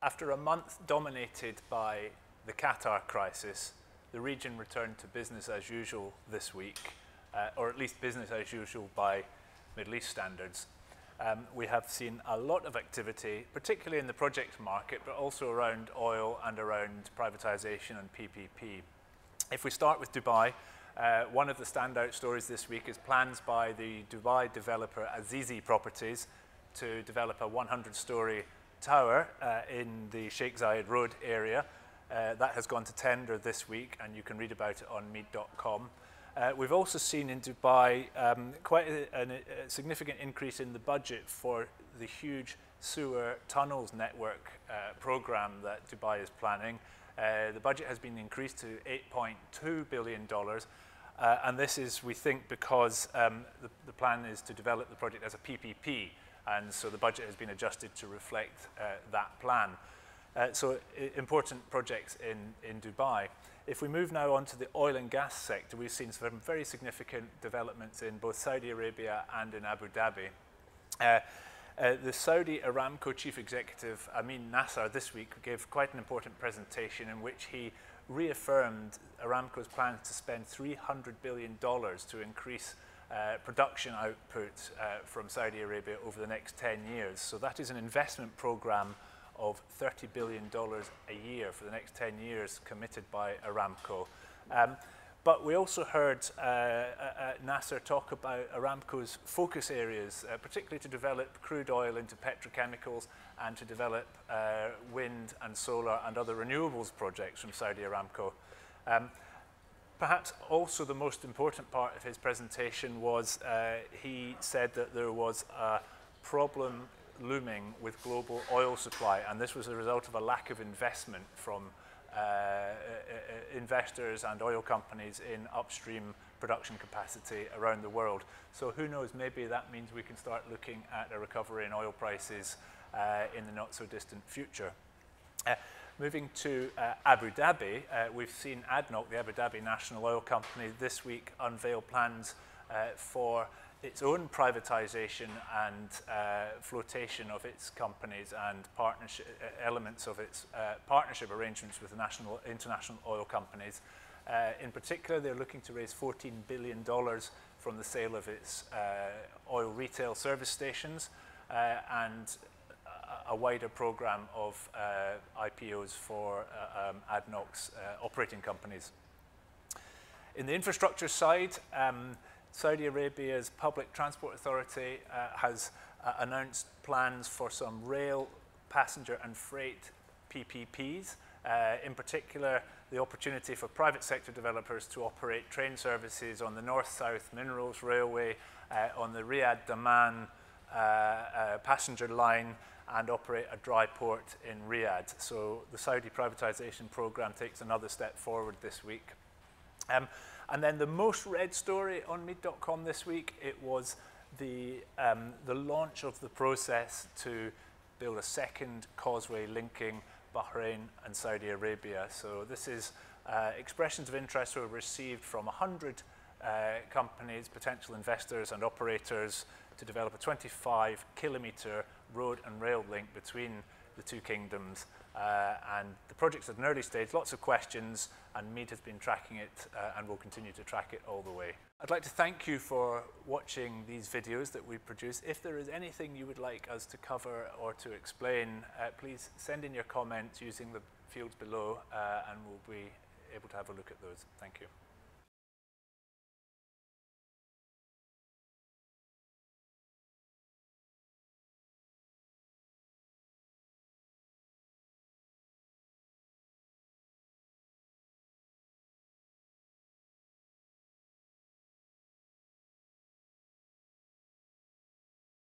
After a month dominated by the Qatar crisis, the region returned to business as usual this week, or at least business as usual by Middle East standards. We have seen a lot of activity, particularly in the project market, but also around oil and around privatisation and PPP. If we start with Dubai, one of the standout stories this week is plans by the Dubai developer Azizi Properties to develop a 100-storey tower in the Sheikh Zayed Road area. That has gone to tender this week, and you can read about it on MEED.com. We've also seen in Dubai quite a significant increase in the budget for the huge sewer tunnels network program that Dubai is planning. The budget has been increased to $8.2 billion, and this is, we think, because the plan is to develop the project as a PPP, and so the budget has been adjusted to reflect that plan. So important projects in Dubai. If we move now on to the oil and gas sector, we've seen some very significant developments in both Saudi Arabia and in Abu Dhabi. The Saudi Aramco chief executive, Amin Nasser, this week gave quite an important presentation in which he reaffirmed Aramco's plans to spend $300 billion to increase production output from Saudi Arabia over the next 10 years. So that is an investment program of $30 billion a year for the next 10 years committed by Aramco. But we also heard Nasser talk about Aramco's focus areas, particularly to develop crude oil into petrochemicals and to develop wind and solar and other renewables projects from Saudi Aramco. Perhaps also the most important part of his presentation was he said that there was a problem looming with global oil supply, and this was a result of a lack of investment from investors and oil companies in upstream production capacity around the world. So who knows, maybe that means we can start looking at a recovery in oil prices in the not so distant future. Moving to Abu Dhabi, we've seen ADNOC, the Abu Dhabi national oil company, this week unveil plans for its own privatisation and flotation of its companies and partnership elements of its partnership arrangements with the international oil companies. In particular, they're looking to raise $14 billion from the sale of its oil retail service stations and a wider program of IPOs for ADNOC's operating companies. In the infrastructure side, Saudi Arabia's Public Transport Authority has announced plans for some rail, passenger and freight PPPs, in particular the opportunity for private sector developers to operate train services on the North-South Minerals Railway, on the Riyadh-Daman passenger line, and operate a dry port in Riyadh. So the Saudi privatisation program takes another step forward this week. And then the most read story on MEED.com this week, it was the launch of the process to build a second causeway linking Bahrain and Saudi Arabia. So this is expressions of interest were received from 100 companies, potential investors and operators to develop a 25-kilometre road and rail link between the two kingdoms. And the project's at an early stage, lots of questions, and MEED has been tracking it and will continue to track it all the way. I'd like to thank you for watching these videos that we produce. If there is anything you would like us to cover or to explain, please send in your comments using the fields below and we'll be able to have a look at those. Thank you.